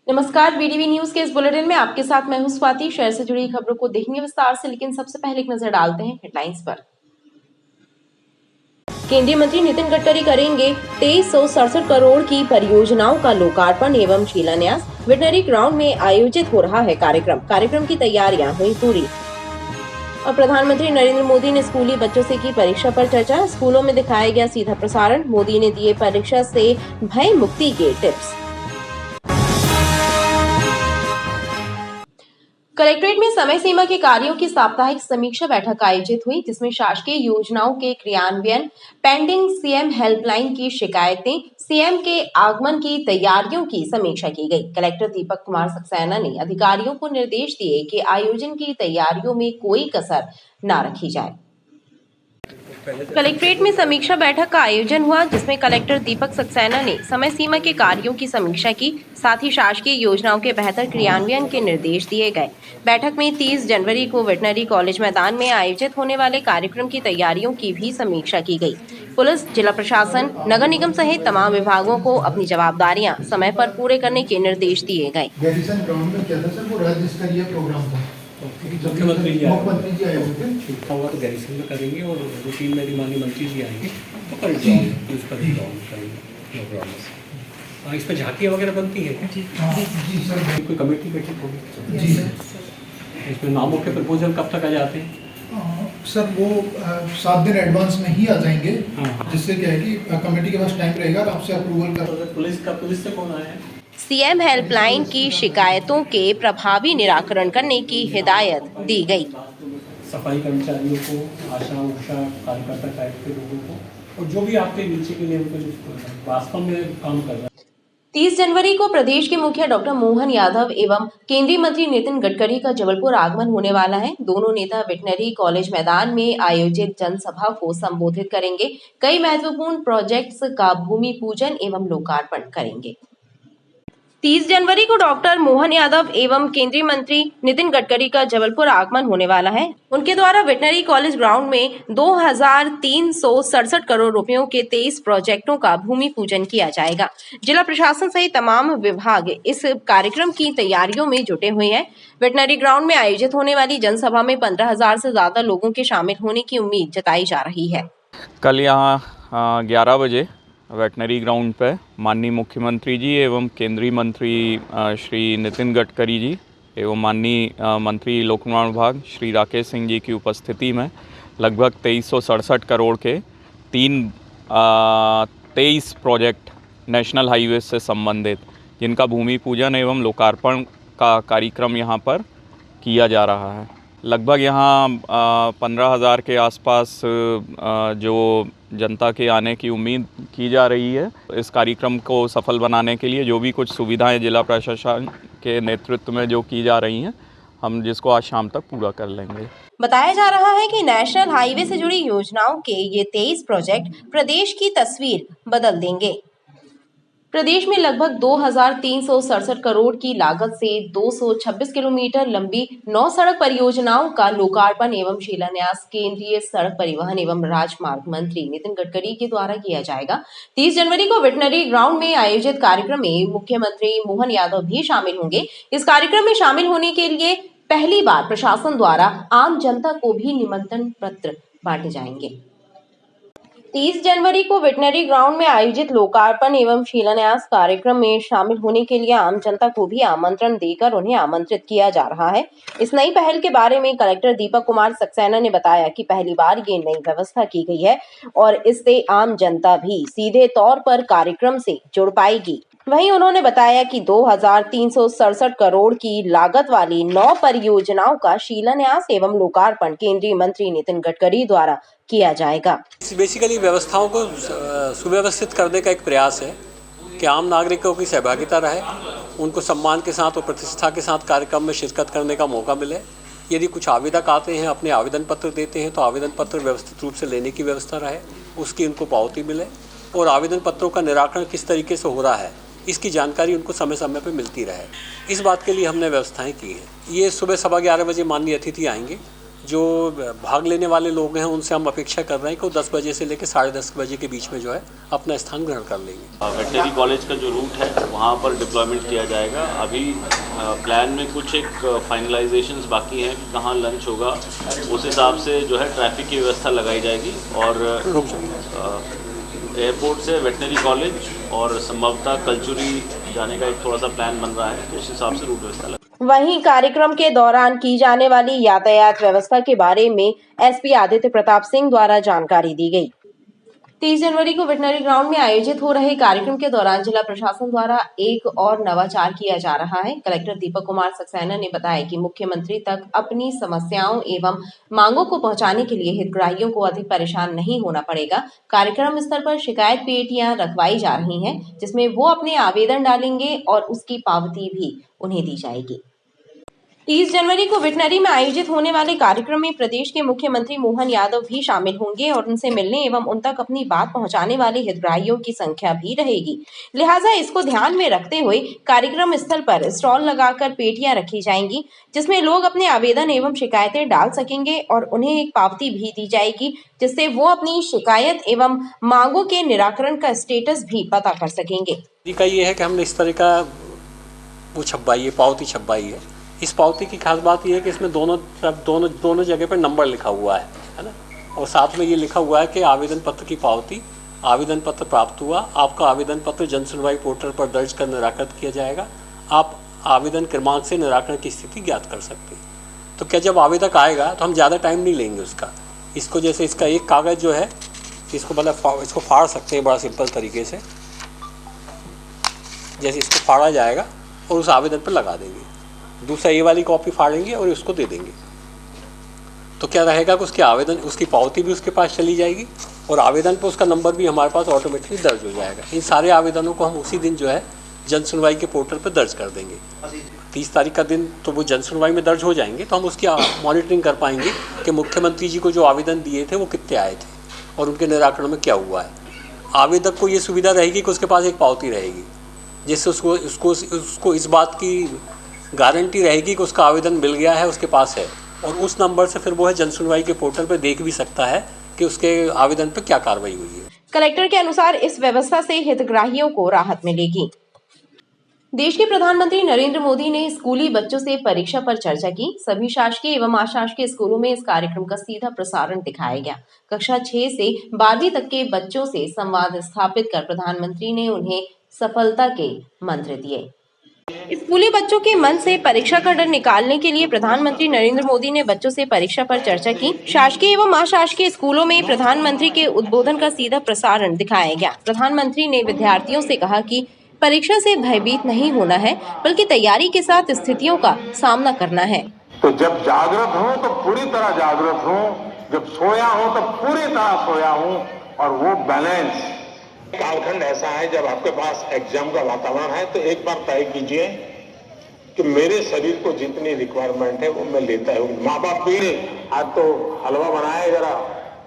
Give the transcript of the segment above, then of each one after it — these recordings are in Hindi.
नमस्कार, बीडीवी न्यूज के इस बुलेटिन में आपके साथ मैं हूं स्वाति। शहर से जुड़ी खबरों को देखेंगे विस्तार से, लेकिन सबसे पहले एक नजर डालते हैं हेडलाइंस पर। केंद्रीय मंत्री नितिन गडकरी करेंगे 2367 करोड़ की परियोजनाओं का लोकार्पण एवं शिलान्यास। वेटनरी ग्राउंड में आयोजित हो रहा है कार्यक्रम की तैयारियां हुई पूरी। और प्रधानमंत्री नरेंद्र मोदी ने स्कूली बच्चों से की परीक्षा पर चर्चा। स्कूलों में दिखाया गया सीधा प्रसारण। मोदी ने दिए परीक्षा से भय मुक्ति के टिप्स। कलेक्ट्रेट में समय सीमा के कार्यों की साप्ताहिक समीक्षा बैठक आयोजित हुई, जिसमें शासकीय योजनाओं के क्रियान्वयन, पेंडिंग सीएम हेल्पलाइन की शिकायतें, सीएम के आगमन की तैयारियों की समीक्षा की गई। कलेक्टर दीपक कुमार सक्सेना ने अधिकारियों को निर्देश दिए कि आयोजन की तैयारियों में कोई कसर न रखी जाए। कलेक्ट्रेट में समीक्षा बैठक का आयोजन हुआ, जिसमें कलेक्टर दीपक सक्सेना ने समय सीमा के कार्यों की समीक्षा की, साथ ही शासकीय योजनाओं के बेहतर क्रियान्वयन के निर्देश दिए गए। बैठक में 30 जनवरी को वेटनरी कॉलेज मैदान में आयोजित होने वाले कार्यक्रम की तैयारियों की भी समीक्षा की गई। पुलिस, जिला प्रशासन, नगर निगम सहित तमाम विभागों को अपनी जवाबदारियां समय पर पूरे करने के निर्देश दिए गए। मुख्यमंत्री जी आए होगा तो गैरिसन में करेंगे और रूटीन में भी माननीय मंत्री जी आएंगे तो कल ड्रॉ करेंगे। इस पर झांकियाँ वगैरह बनती हैं क्या? जी सर। कोई कमेटी बैठक होगी? जी सर। इसमें नामों के प्रपोजल कब तक आ जाते हैं? सर वो 7 दिन एडवांस में ही आ जाएंगे। जिससे क्या है कि कमेटी के पास टाइम रहेगा और आपसे अप्रूवल कर। पुलिस से कौन आया है? सीएम हेल्पलाइन की शिकायतों के प्रभावी निराकरण करने की हिदायत दी गई। सफाई कर्मचारियों को, आशा उषा कार्यकर्ता टाइप के लोगों को और जो भी आपके नीचे के लिए वास्तव में काम कर रहा है। 30 जनवरी को प्रदेश के मुखिया डॉक्टर मोहन यादव एवं केंद्रीय मंत्री नितिन गडकरी का जबलपुर आगमन होने वाला है। दोनों नेता वेटनरी कॉलेज मैदान में आयोजित जनसभा को संबोधित करेंगे। कई महत्वपूर्ण प्रोजेक्ट्स का भूमि पूजन एवं लोकार्पण करेंगे। 30 जनवरी को डॉक्टर मोहन यादव एवं केंद्रीय मंत्री नितिन गडकरी का जबलपुर आगमन होने वाला है। उनके द्वारा वेटनरी कॉलेज ग्राउंड में 2367 करोड़ रुपयों के 23 प्रोजेक्टों का भूमि पूजन किया जाएगा। जिला प्रशासन सहित तमाम विभाग इस कार्यक्रम की तैयारियों में जुटे हुए हैं। वेटनरी ग्राउंड में आयोजित होने वाली जनसभा में 15,000 से ज्यादा लोगों के शामिल होने की उम्मीद जताई जा रही है। कल यहाँ 11 बजे वेटनरी ग्राउंड पे माननीय मुख्यमंत्री जी एवं केंद्रीय मंत्री श्री नितिन गडकरी जी एवं माननीय मंत्री लोक निर्माण विभाग श्री राकेश सिंह जी की उपस्थिति में लगभग 2367 करोड़ के 23 प्रोजेक्ट नेशनल हाईवे से संबंधित, जिनका भूमि पूजन एवं लोकार्पण का कार्यक्रम यहाँ पर किया जा रहा है। लगभग यहाँ 15,000 के आसपास जो जनता के आने की उम्मीद की जा रही है। इस कार्यक्रम को सफल बनाने के लिए जो भी कुछ सुविधाएं जिला प्रशासन के नेतृत्व में जो की जा रही हैं, हम जिसको आज शाम तक पूरा कर लेंगे। बताया जा रहा है कि नेशनल हाईवे से जुड़ी योजनाओं के ये 23 प्रोजेक्ट प्रदेश की तस्वीर बदल देंगे। प्रदेश में लगभग 2367 करोड़ की लागत से 226 किलोमीटर लंबी 9 सड़क परियोजनाओं का लोकार्पण एवं शिलान्यास केंद्रीय सड़क परिवहन एवं राजमार्ग मंत्री नितिन गडकरी के द्वारा किया जाएगा। 30 जनवरी को वेटनरी ग्राउंड में आयोजित कार्यक्रम में मुख्यमंत्री मोहन यादव भी शामिल होंगे। इस कार्यक्रम में शामिल होने के लिए पहली बार प्रशासन द्वारा आम जनता को भी निमंत्रण पत्र बांटे जाएंगे। 30 जनवरी को वेटनरी ग्राउंड में आयोजित लोकार्पण एवं शिलान्यास कार्यक्रम में शामिल होने के लिए आम जनता को भी आमंत्रण देकर उन्हें आमंत्रित किया जा रहा है। इस नई पहल के बारे में कलेक्टर दीपक कुमार सक्सेना ने बताया कि पहली बार ये नई व्यवस्था की गई है और इससे आम जनता भी सीधे तौर पर कार्यक्रम से जुड़ पाएगी। वहीं उन्होंने बताया कि 2367 करोड़ की लागत वाली 9 परियोजनाओं का शिलान्यास एवं लोकार्पण केंद्रीय मंत्री नितिन गडकरी द्वारा किया जाएगा। बेसिकली व्यवस्थाओं को सुव्यवस्थित करने का एक प्रयास है कि आम नागरिकों की सहभागिता रहे, उनको सम्मान के साथ और प्रतिष्ठा के साथ कार्यक्रम में शिरकत करने का मौका मिले। यदि कुछ आवेदक आते हैं, अपने आवेदन पत्र देते हैं, तो आवेदन पत्र व्यवस्थित रूप से लेने की व्यवस्था रहे, उसकी उनको पावती मिले और आवेदन पत्रों का निराकरण किस तरीके से हो रहा है इसकी जानकारी उनको समय समय पर मिलती रहे। इस बात के लिए हमने व्यवस्थाएं की हैं। ये सुबह 11:15 बजे माननीय अतिथि आएंगे जो भाग लेने वाले लोग हैं उनसे हम अपेक्षा कर रहे हैं कि वो 10 बजे से लेकर 10:30 बजे के बीच में जो है अपना स्थान ग्रहण कर लेंगे। वेटनरी कॉलेज का जो रूट है वहाँ पर डिप्लॉयमेंट किया जाएगा। अभी प्लान में कुछ एक फाइनलाइजेशंस बाकी हैं कि कहाँ लंच होगा, उस हिसाब से जो है ट्रैफिक की व्यवस्था लगाई जाएगी और एयरपोर्ट से वेटनरी कॉलेज और संभवतः कलचुरी जाने का एक थोड़ा सा प्लान बन रहा है, तो उस हिसाब से रूट व्यवस्था लगा। वहीं कार्यक्रम के दौरान की जाने वाली यातायात व्यवस्था के बारे में एसपी आदित्य प्रताप सिंह द्वारा जानकारी दी गई। 30 जनवरी को वेटनरी ग्राउंड में आयोजित हो रहे कार्यक्रम के दौरान जिला प्रशासन द्वारा एक और नवाचार किया जा रहा है। कलेक्टर दीपक कुमार सक्सेना ने बताया कि मुख्यमंत्री तक अपनी समस्याओं एवं मांगों को पहुंचाने के लिए हितग्राहियों को अधिक परेशान नहीं होना पड़ेगा। कार्यक्रम स्तर पर शिकायत पेटियां रखवाई जा रही हैं, जिसमें वो अपने आवेदन डालेंगे और उसकी पावती भी उन्हें दी जाएगी। 30 जनवरी को वेटनरी में आयोजित होने वाले कार्यक्रम में प्रदेश के मुख्यमंत्री मोहन यादव भी शामिल होंगे और उनसे मिलने एवं उन तक अपनी बात पहुंचाने वाले हितग्राहियों की संख्या भी रहेगी। लिहाजा इसको ध्यान में रखते हुए कार्यक्रम स्थल पर स्टॉल लगाकर पेटियां रखी जाएंगी, जिसमें लोग अपने आवेदन एवं शिकायतें डाल सकेंगे और उन्हें एक पावती भी दी जाएगी, जिससे वो अपनी शिकायत एवं मांगों के निराकरण का स्टेटस भी पता कर सकेंगे। ये है कि हमने इस तरह का वो छपवाई है, पावती छपवाई है। इस पावती की खास बात यह है कि इसमें दोनों जगह पर नंबर लिखा हुआ है ना, और साथ में ये लिखा हुआ है कि आवेदन पत्र की पावती, आवेदन पत्र प्राप्त हुआ, आपका आवेदन पत्र जन सुनवाई पोर्टल पर दर्ज कर निराकृत किया जाएगा, आप आवेदन क्रमांक से निराकरण की स्थिति ज्ञात कर सकते हैं। तो क्या जब आवेदक आएगा तो हम ज़्यादा टाइम नहीं लेंगे उसका, इसको जैसे इसका एक कागज़ जो है इसको मतलब इसको फाड़ सकते हैं बड़ा सिंपल तरीके से, जैसे इसको फाड़ा जाएगा और उस आवेदन पर लगा देंगे, दूसरा ये वाली कॉपी फाड़ेंगे और उसको दे देंगे। तो क्या रहेगा कि उसके आवेदन, उसकी पावती भी उसके पास चली जाएगी और आवेदन पर उसका नंबर भी हमारे पास ऑटोमेटिकली दर्ज हो जाएगा। इन सारे आवेदनों को हम उसी दिन जो है जन सुनवाई के पोर्टल पर दर्ज कर देंगे। 30 तारीख का दिन तो वो जन सुनवाई में दर्ज हो जाएंगे, तो हम उसकी मॉनिटरिंग कर पाएंगे कि मुख्यमंत्री जी को जो आवेदन दिए थे वो कितने आए थे और उनके निराकरण में क्या हुआ है। आवेदक को ये सुविधा रहेगी कि उसके पास एक पावती रहेगी, जिससे उसको इस बात की गारंटी रहेगी कि उसका आवेदन मिल गया है, उसके पास है, और उस नंबर से फिर वो है जन सुनवाई के पोर्टल पर देख भी सकता है कि उसके आवेदन पर क्या कार्रवाई हुई है। कलेक्टर के अनुसार इस व्यवस्था से हितग्राहियों को राहत मिलेगी। देश के प्रधानमंत्री नरेंद्र मोदी ने स्कूली बच्चों से परीक्षा पर चर्चा की। सभी शासकीय एवं अशासकीय स्कूलों में इस कार्यक्रम का सीधा प्रसारण दिखाया गया। कक्षा 6 से 12वीं तक के बच्चों से संवाद स्थापित कर प्रधानमंत्री ने उन्हें सफलता के मंत्र दिए। स्कूली बच्चों के मन से परीक्षा का डर निकालने के लिए प्रधानमंत्री नरेंद्र मोदी ने बच्चों से परीक्षा पर चर्चा की। शासकीय एवं अशासकीय स्कूलों में प्रधानमंत्री के उद्बोधन का सीधा प्रसारण दिखाया गया। प्रधानमंत्री ने विद्यार्थियों से कहा कि परीक्षा से भयभीत नहीं होना है, बल्कि तैयारी के साथ स्थितियों का सामना करना है। तो जब जागृत हूँ तो पूरी तरह जागृत हूँ, जब सोया हूँ तो पूरी तरह सोया हूँ, और वो बैलेंस कालखंड ऐसा है जब आपके पास एग्जाम का वातावरण है तो एक बार तय कीजिए कि मेरे शरीर को जितनी रिक्वायरमेंट है वो मैं लेता हूँ। माँ बाप भी आज तो हलवा बनाए जरा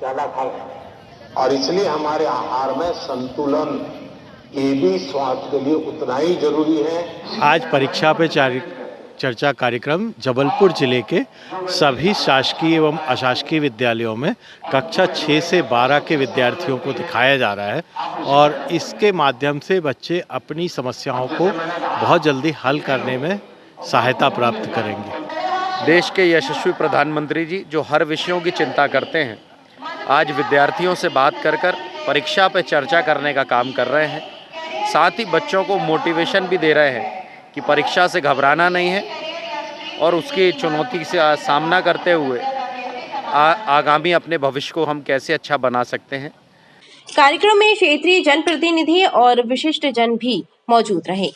ज्यादा खा, और इसलिए हमारे आहार में संतुलन ये भी स्वास्थ्य के लिए उतना ही जरूरी है। आज परीक्षा पे चर्चा कार्यक्रम जबलपुर जिले के सभी शासकीय एवं अशासकीय विद्यालयों में कक्षा 6 से 12 के विद्यार्थियों को दिखाया जा रहा है, और इसके माध्यम से बच्चे अपनी समस्याओं को बहुत जल्दी हल करने में सहायता प्राप्त करेंगे। देश के यशस्वी प्रधानमंत्री जी जो हर विषयों की चिंता करते हैं, आज विद्यार्थियों से बात कर परीक्षा पर चर्चा करने का काम कर रहे हैं। साथ ही बच्चों को मोटिवेशन भी दे रहे हैं कि परीक्षा से घबराना नहीं है और उसकी चुनौती से सामना करते हुए आगामी अपने भविष्य को हम कैसे अच्छा बना सकते हैं। कार्यक्रम में क्षेत्रीय जनप्रतिनिधि और विशिष्ट जन भी मौजूद रहे।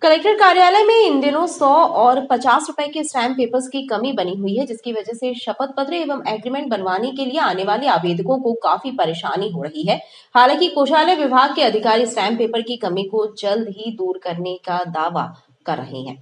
कलेक्टर कार्यालय में इन दिनों 100 और 50 रुपए के स्टैम्प पेपर्स की कमी बनी हुई है, जिसकी वजह से शपथ पत्र एवं एग्रीमेंट बनवाने के लिए आने वाले आवेदकों को काफी परेशानी हो रही है। हालांकि कोषालय विभाग के अधिकारी स्टैम्प पेपर की कमी को जल्द ही दूर करने का दावा कर रहे हैं।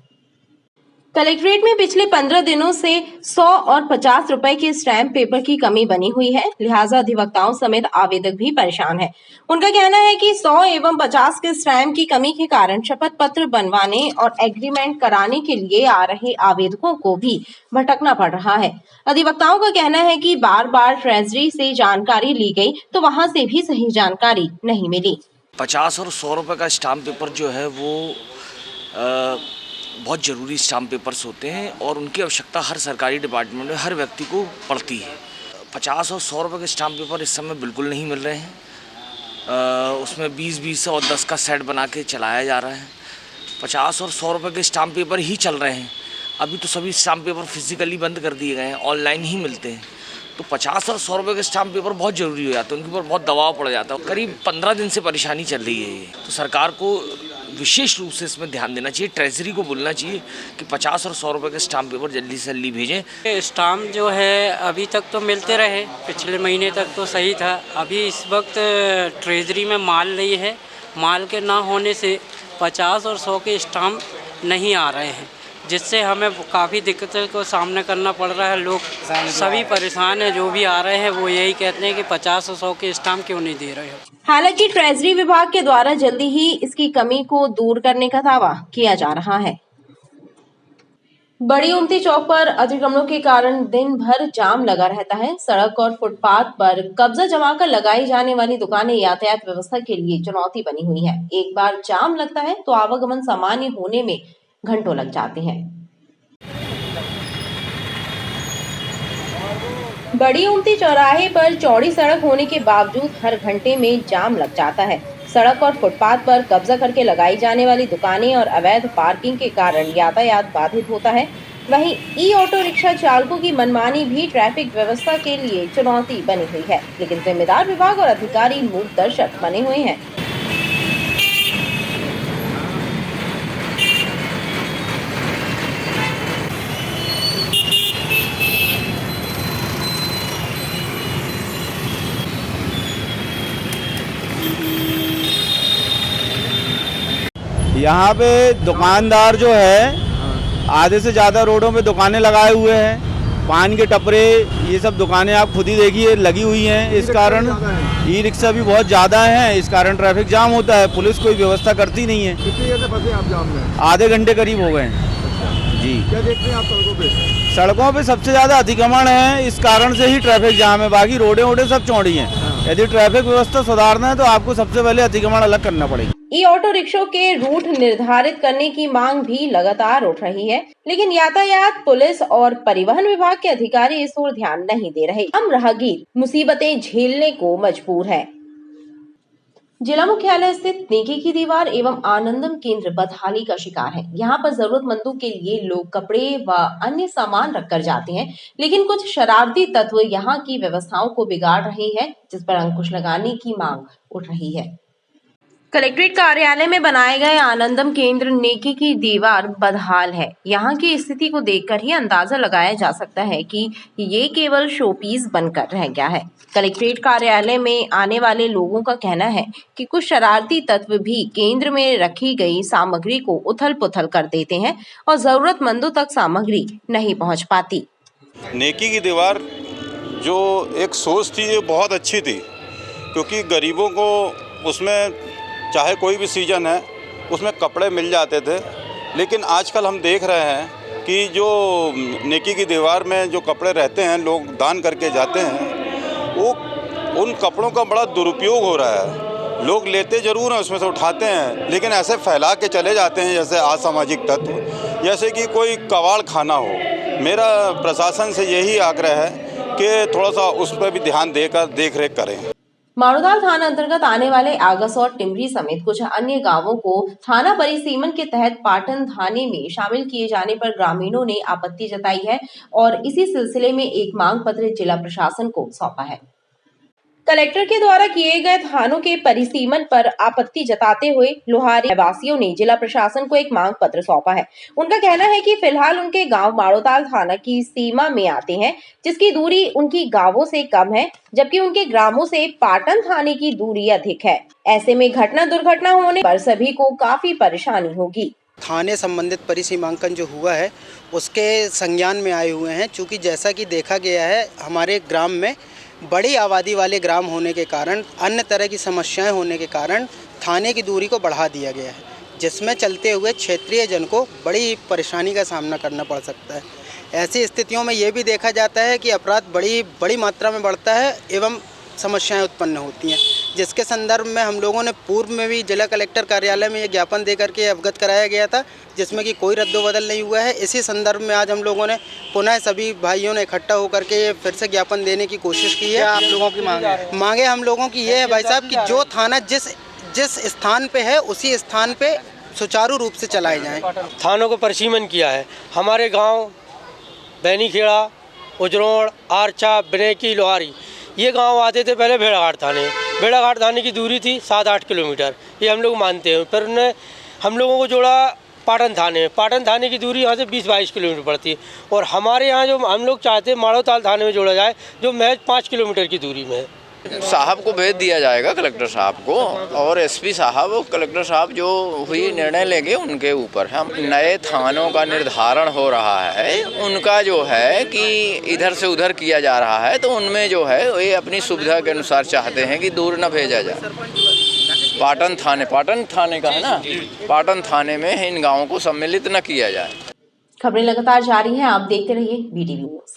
कलेक्ट्रेट में पिछले 15 दिनों से 100 और 50 रुपए के स्टैम्प पेपर की कमी बनी हुई है, लिहाजा अधिवक्ताओं समेत आवेदक भी परेशान हैं। उनका कहना है कि 100 एवं 50 के स्टैम्प की कमी के कारण शपथ पत्र बनवाने और एग्रीमेंट कराने के लिए आ रहे आवेदकों को भी भटकना पड़ रहा है। अधिवक्ताओं का कहना है कि बार बार ट्रेजरी से जानकारी ली गई तो वहां से भी सही जानकारी नहीं मिली। 50 और 100 रुपए का स्टाम्प पेपर जो है वो बहुत ज़रूरी स्टाम्प पेपर्स होते हैं और उनकी आवश्यकता हर सरकारी डिपार्टमेंट में हर व्यक्ति को पड़ती है। 50 और 100 रुपए के स्टाम्प पेपर इस समय बिल्कुल नहीं मिल रहे हैं। उसमें 20-20 और 10 का सेट बना के चलाया जा रहा है। 50 और 100 रुपए के स्टाम्प पेपर ही चल रहे हैं। अभी तो सभी स्टाम्प पेपर फिजिकली बंद कर दिए गए हैं, ऑनलाइन ही मिलते हैं। तो 50 और 100 रुपए के स्टाम्प पेपर बहुत ज़रूरी हो जाते हैं, उनके ऊपर बहुत दबाव पड़ जाता है। करीब 15 दिन से परेशानी चल रही है ये। तो सरकार को विशेष रूप से इसमें ध्यान देना चाहिए, ट्रेजरी को बोलना चाहिए कि 50 और 100 रुपए के स्टाम्प पेपर जल्दी से जल्दी भेजें। स्टाम्प जो है अभी तक तो मिलते रहे, पिछले महीने तक तो सही था। अभी इस वक्त ट्रेजरी में माल नहीं है, माल के ना होने से 50 और 100 के स्टाम्प नहीं आ रहे हैं, जिससे हमें काफ़ी दिक्कतों को सामना करना पड़ रहा है। लोग सभी परेशान हैं, जो भी आ रहे हैं वो यही कहते हैं कि 50 और 100 के स्टाम्प क्यों नहीं दे रहे हो। हालांकि ट्रेजरी विभाग के द्वारा जल्दी ही इसकी कमी को दूर करने का दावा किया जा रहा है। बड़ी उमती चौक पर अतिक्रमणों के कारण दिन भर जाम लगा रहता है। सड़क और फुटपाथ पर कब्जा जमाकर लगाई जाने वाली दुकानें यातायात व्यवस्था के लिए चुनौती बनी हुई है। एक बार जाम लगता है तो आवागमन सामान्य होने में घंटों लग जाते हैं। बड़ी उमती चौराहे पर चौड़ी सड़क होने के बावजूद हर घंटे में जाम लग जाता है। सड़क और फुटपाथ पर कब्जा करके लगाई जाने वाली दुकानें और अवैध पार्किंग के कारण यातायात बाधित होता है। वहीं ई ऑटो रिक्शा चालकों की मनमानी भी ट्रैफिक व्यवस्था के लिए चुनौती बनी हुई है, लेकिन जिम्मेदार विभाग और अधिकारी मूक दर्शक बने हुए हैं। यहाँ पे दुकानदार जो है आधे से ज़्यादा रोडों पे दुकानें लगाए हुए हैं। पान के टपरे ये सब दुकानें आप खुद ही देखिए लगी हुई हैं। इस कारण ई रिक्शा भी बहुत ज़्यादा हैं, इस कारण ट्रैफिक जाम होता है। पुलिस कोई व्यवस्था करती नहीं है। कितनी देर से फंसे आप जाम में? आधे घंटे करीब हो गए हैं जी। क्या देखते हैं आप सड़कों पे? सड़कों पे सबसे ज़्यादा अतिक्रमण है, इस कारण से ही ट्रैफिक जाम है। बाकी रोडें सब चौड़ी हैं। यदि ट्रैफिक व्यवस्था सुधारना है तो आपको सबसे पहले अतिक्रमण अलग करना पड़ेगा। ई ऑटो रिक्शों के रूट निर्धारित करने की मांग भी लगातार उठ रही है, लेकिन यातायात पुलिस और परिवहन विभाग के अधिकारी इस ओर ध्यान नहीं दे रहे। आम राहगीर मुसीबतें झेलने को मजबूर है। जिला मुख्यालय स्थित नेकी की दीवार एवं आनंदम केंद्र बदहाली का शिकार है। यहाँ पर जरूरतमंदों के लिए लोग कपड़े व अन्य सामान रखकर जाते हैं, लेकिन कुछ शरारती तत्व यहाँ की व्यवस्थाओं को बिगाड़ रहे हैं, जिस पर अंकुश लगाने की मांग उठ रही है। कलेक्ट्रेट कार्यालय में बनाए गए आनंदम केंद्र नेकी की दीवार बदहाल है। यहाँ की स्थिति को देखकर ही अंदाजा लगाया जा सकता है कि ये केवल शोपीस बनकर रह गया है। कलेक्ट्रेट कार्यालय में आने वाले लोगों का कहना है कि कुछ शरारती तत्व भी केंद्र में रखी गई सामग्री को उथल पुथल कर देते हैं और जरूरतमंदों तक सामग्री नहीं पहुँच पाती। नेकी की दीवार जो एक सोच थी ये बहुत अच्छी थी, क्योंकि गरीबों को उसमें चाहे कोई भी सीज़न है उसमें कपड़े मिल जाते थे। लेकिन आजकल हम देख रहे हैं कि जो नेकी की दीवार में जो कपड़े रहते हैं लोग दान करके जाते हैं, वो उन कपड़ों का बड़ा दुरुपयोग हो रहा है। लोग लेते ज़रूर हैं, उसमें से उठाते हैं, लेकिन ऐसे फैला के चले जाते हैं जैसे असामाजिक तत्व, जैसे कि कोई कबाड़ खाना हो। मेरा प्रशासन से यही आग्रह है कि थोड़ा सा उस पर भी ध्यान देकर देख रेख करें। मारूदाल थाना अंतर्गत आने वाले आगस और टिमरी समेत कुछ अन्य गांवों को थाना परिसीमन के तहत पाटन थाने में शामिल किए जाने पर ग्रामीणों ने आपत्ति जताई है और इसी सिलसिले में एक मांग पत्र जिला प्रशासन को सौंपा है। कलेक्टर के द्वारा किए गए थानों के परिसीमन पर आपत्ति जताते हुए लोहारी वासियों ने जिला प्रशासन को एक मांग पत्र सौंपा है। उनका कहना है कि फिलहाल उनके गांव मारूदाल थाना की सीमा में आते हैं, जिसकी दूरी उनकी गांवों से कम है, जबकि उनके ग्रामों से पाटन थाने की दूरी अधिक है। ऐसे में घटना दुर्घटना होने पर सभी को काफी परेशानी होगी। थाने संबंधित परिसीमांकन जो हुआ है उसके संज्ञान में आए हुए हैं, चूँकि जैसा कि देखा गया है हमारे ग्राम में बड़ी आबादी वाले ग्राम होने के कारण, अन्य तरह की समस्याएं होने के कारण थाने की दूरी को बढ़ा दिया गया है, जिसमें चलते हुए क्षेत्रीय जन को बड़ी परेशानी का सामना करना पड़ सकता है। ऐसी स्थितियों में ये भी देखा जाता है कि अपराध बड़ी मात्रा में बढ़ता है एवं समस्याएं उत्पन्न होती हैं, जिसके संदर्भ में हम लोगों ने पूर्व में भी जिला कलेक्टर कार्यालय में ये ज्ञापन देकर के अवगत कराया गया था, जिसमें कि कोई रद्दोबदल नहीं हुआ है। इसी संदर्भ में आज हम लोगों ने पुनः सभी भाइयों ने इकट्ठा होकर के फिर से ज्ञापन देने की कोशिश की है। आप लोगों की मांगे हम लोगों की ये है भाई साहब कि जो थाना जिस स्थान पे है उसी स्थान पे सुचारू रूप से चलाए जाएँ। थानों को परिसीमन किया है। हमारे गाँव बैनीखेड़ा, उजरोड़, आरचा, बिनेकी, लोहारी, ये गांव आते थे पहले भेड़ाघाट थाने की दूरी थी 7-8 किलोमीटर, ये हम लोग मानते हैं। फिर उन्हें हम लोगों को जोड़ा पाटन थाने की दूरी यहाँ से 20-22 किलोमीटर पड़ती है। और हमारे यहाँ जो हम लोग चाहते हैं माड़ोताल थाने में जोड़ा जाए, जो महज 5 किलोमीटर की दूरी में है। साहब को भेज दिया जाएगा, कलेक्टर साहब को, और एसपी साहब और कलेक्टर साहब जो हुई निर्णय लेंगे उनके ऊपर। हम नए थानों का निर्धारण हो रहा है, उनका जो है कि इधर से उधर किया जा रहा है, तो उनमें जो है ये अपनी सुविधा के अनुसार चाहते हैं कि दूर न भेजा जाए। पाटन थाने का है ना, पाटन थाने में इन गाँवों को सम्मिलित न किया जाए। खबरें लगातार जारी हैं, आप देखते रहिए BTV न्यूज़।